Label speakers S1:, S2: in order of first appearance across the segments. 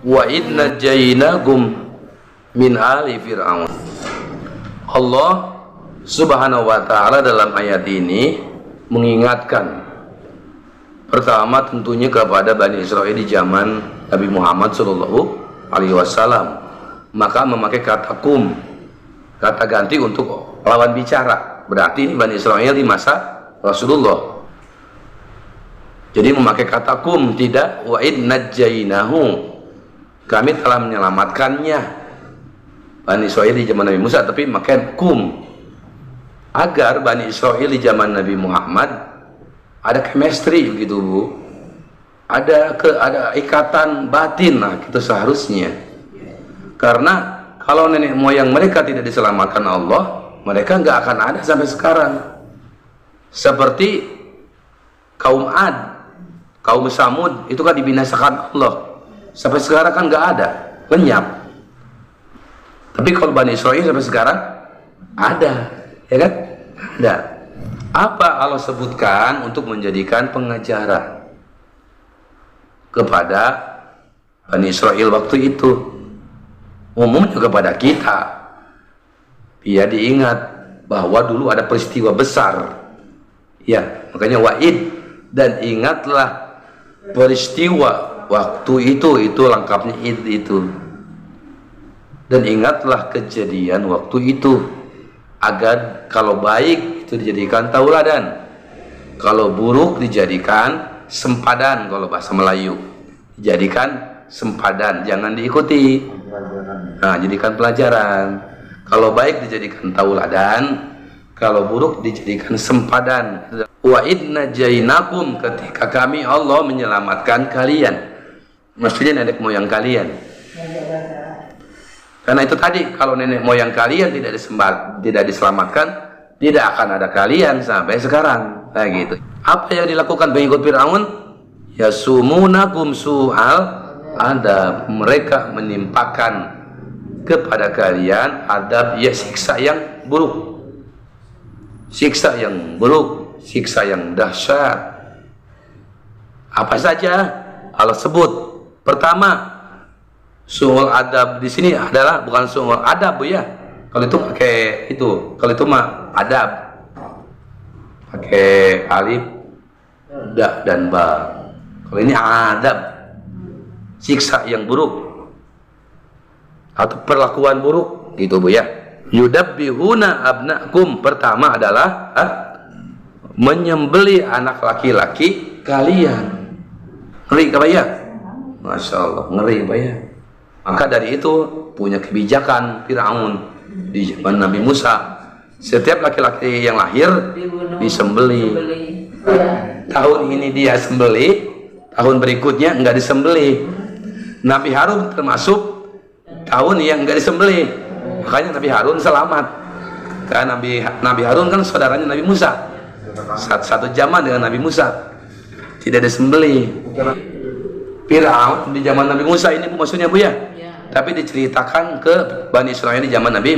S1: wa idna jainakum min ali fir'aun. Allah Subhanahu wa ta'ala dalam ayat ini mengingatkan pertama tentunya kepada Bani Israel di zaman Nabi Muhammad Shallallahu Alaihi Wasallam, maka memakai kata kum, kata ganti untuk lawan bicara. Berarti ini Bani Israel di masa Rasulullah. Jadi memakai kata kum, tidak wa id najjainahu, kami telah menyelamatkannya Bani Israel di zaman Nabi Musa, tapi memakai kum agar Bani Israel di zaman Nabi Muhammad ada chemistry begitu Bu, ada ikatan batin lah gitu seharusnya. Karena kalau nenek moyang mereka tidak diselamatkan Allah, mereka nggak akan ada sampai sekarang. Seperti kaum Ad, kaum Samud itu kan dibinasakan Allah, sampai sekarang kan nggak ada, lenyap. Tapi kalau Bani Israel sampai sekarang ada, ya kan? Ada. Apa Allah sebutkan untuk menjadikan pengajaran kepada Bani Israel waktu itu, umumnya kepada kita, biar diingat bahwa dulu ada peristiwa besar, ya, makanya wa'id, dan ingatlah peristiwa waktu itu lengkapnya id itu, dan ingatlah kejadian waktu itu, agar kalau baik itu dijadikan tauladan, kalau buruk dijadikan sempadan. Kalau bahasa Melayu dijadikan sempadan, jangan diikuti. Nah, jadikan pelajaran. Kalau baik dijadikan tauladan, kalau buruk dijadikan sempadan. Wa idna jainakum, ketika kami Allah menyelamatkan kalian, maksudnya nenek moyang kalian. Karena itu tadi, kalau nenek moyang kalian tidak diselamatkan, tidak akan ada kalian sampai sekarang. Kayak gitu. Apa yang dilakukan pengikut Fir'aun? Yasumunakum su'al adab, mereka menimpakan kepada kalian adab, ya siksa yang buruk, siksa yang buruk, siksa yang dahsyat. Apa saja Allah sebut? Pertama, su'ul adab di sini adalah bukan su'ul adab Bu ya. Kalau itu pakai itu, kalau itu mah adab, pakai alif, da dan ba. Kalau ini adab, siksa yang buruk atau perlakuan buruk gitu Bu ya. Yudabbihuna abnakum, pertama adalah menyembelih anak laki-laki kalian. Ngeri apa ya? Masya Allah, ngeri apa ya? Maka dari itu punya kebijakan Fir'aun di zaman Nabi Musa, setiap laki-laki yang lahir disembelih. Tahun ini dia sembelih, tahun berikutnya enggak disembelih. Nabi Harun termasuk tahun yang enggak disembelih, makanya Nabi Harun selamat. Karena Nabi Harun kan saudaranya Nabi Musa, satu zaman dengan Nabi Musa, tidak disembelih. Fir'aun di zaman Nabi Musa ini maksudnya Bu ya, tapi diceritakan ke Bani Israel di zaman Nabi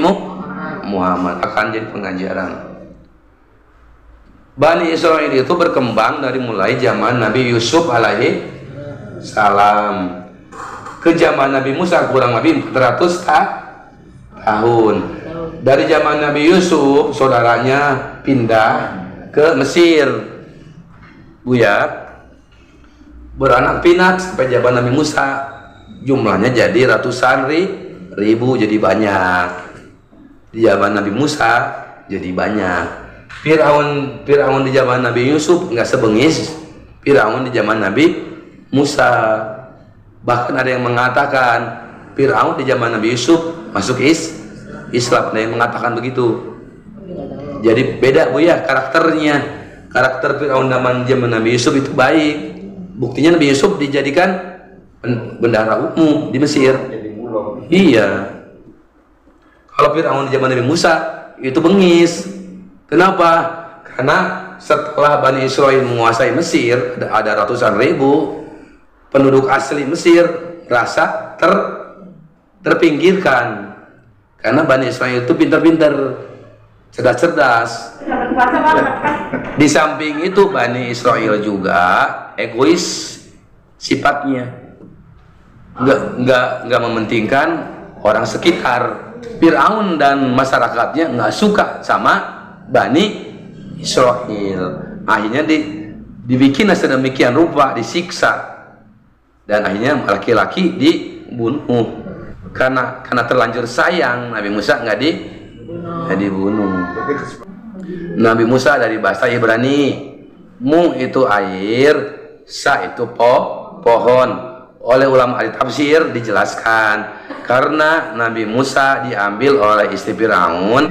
S1: Muhammad, akan jadi pengajaran. Bani Israel itu berkembang dari mulai zaman Nabi Yusuf alaihi salam ke zaman Nabi Musa, kurang lebih 400 tahun. Dari zaman Nabi Yusuf saudaranya pindah ke Mesir Bu ya, beranak pinak sampai zaman Nabi Musa, jumlahnya jadi ratusan ribu, jadi banyak. Di zaman Nabi Musa jadi banyak. Fir'aun di zaman Nabi Yusuf nggak sebengis Fir'aun di zaman Nabi Musa. Bahkan ada yang mengatakan Fir'aun di zaman Nabi Yusuf masuk Islam, ada yang mengatakan begitu. Jadi beda Bu ya karakternya. Karakter Fir'aun zaman Nabi Yusuf itu baik. Buktinya Nabi Yusuf dijadikan bendahara umum di Mesir. Iya. Kalau Fir'aun di zaman Nabi Musa itu bengis. Kenapa? Karena setelah Bani Israel menguasai Mesir, ada ratusan ribu penduduk asli Mesir rasa terpinggirkan. Karena Bani Israel itu pintar-pintar, cerdas-cerdas. Di samping itu Bani Israel juga egois sifatnya. nggak mementingkan orang sekitar. Fir'aun dan masyarakatnya nggak suka sama Bani Israel. Akhirnya dibikin sedemikian rupa, disiksa, dan akhirnya laki-laki dibunuh karena terlanjur sayang. Nabi Musa nggak dibunuh. Nabi Musa dari bahasa Ibrani, mu itu air, sa itu pohon. Oleh ulama ahli tafsir dijelaskan karena Nabi Musa diambil oleh istri Firaun,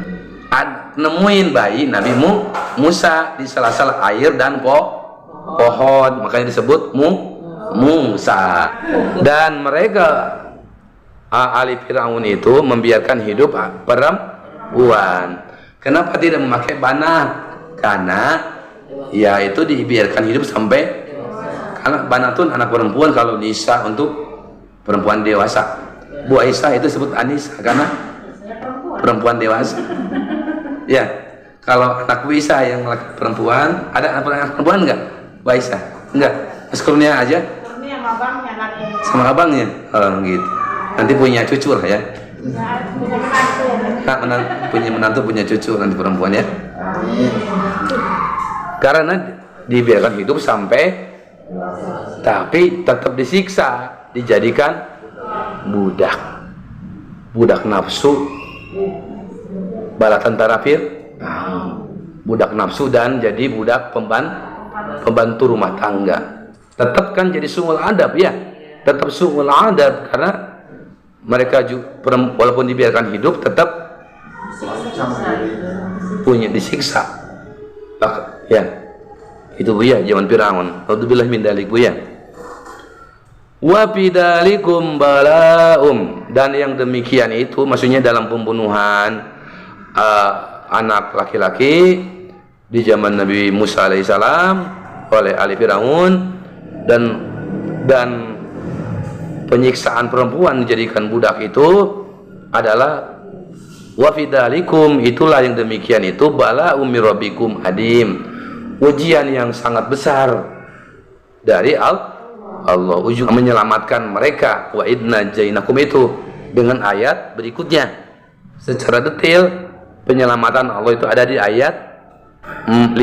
S1: nemuin bayi Nabi Musa di sela-sela air dan pohon, makanya disebut Musa. Dan mereka ahli Firaun itu membiarkan hidup perempuan. Kenapa tidak memakai bana? Karena ya itu dibiarkan hidup sampai, karena banatun anak perempuan, kalau Nisa untuk perempuan dewasa. Bu Aisyah itu disebut Anissa karena perempuan dewasa. Ya, kalau anak Bu Aisyah yang perempuan, ada anak perempuan enggak? Bu Aisyah? Enggak. Mas kurnia aja? Kurnia sama abangnya lagi. Sama abangnya? Oh gitu. Nanti punya cucu lah ya. Punya menantu, punya cucu nanti perempuan ya. Karena dibiarkan hidup sampai, tapi tetap disiksa, dijadikan budak nafsu, bala tentara budak nafsu, dan jadi budak pembantu rumah tangga. Tetap kan jadi suul adab ya, tetap suul adab, karena mereka walaupun dibiarkan hidup tetap punya disiksa ya. Itu Bu ya, zaman Firaun. Alhamdulillah min dalik Bu ya. Wa bidalikum balaum, dan yang demikian itu maksudnya dalam pembunuhan anak laki-laki di zaman Nabi Musa alaihissalam oleh ahli Firaun, dan penyiksaan perempuan dijadikan budak itu adalah wa bidalikum, itulah yang demikian itu balaum mir rabbikum adim, ujian yang sangat besar dari Allah, ujung menyelamatkan mereka. Wa idna jainakum itu dengan ayat berikutnya secara detail. Penyelamatan Allah itu ada di ayat 50.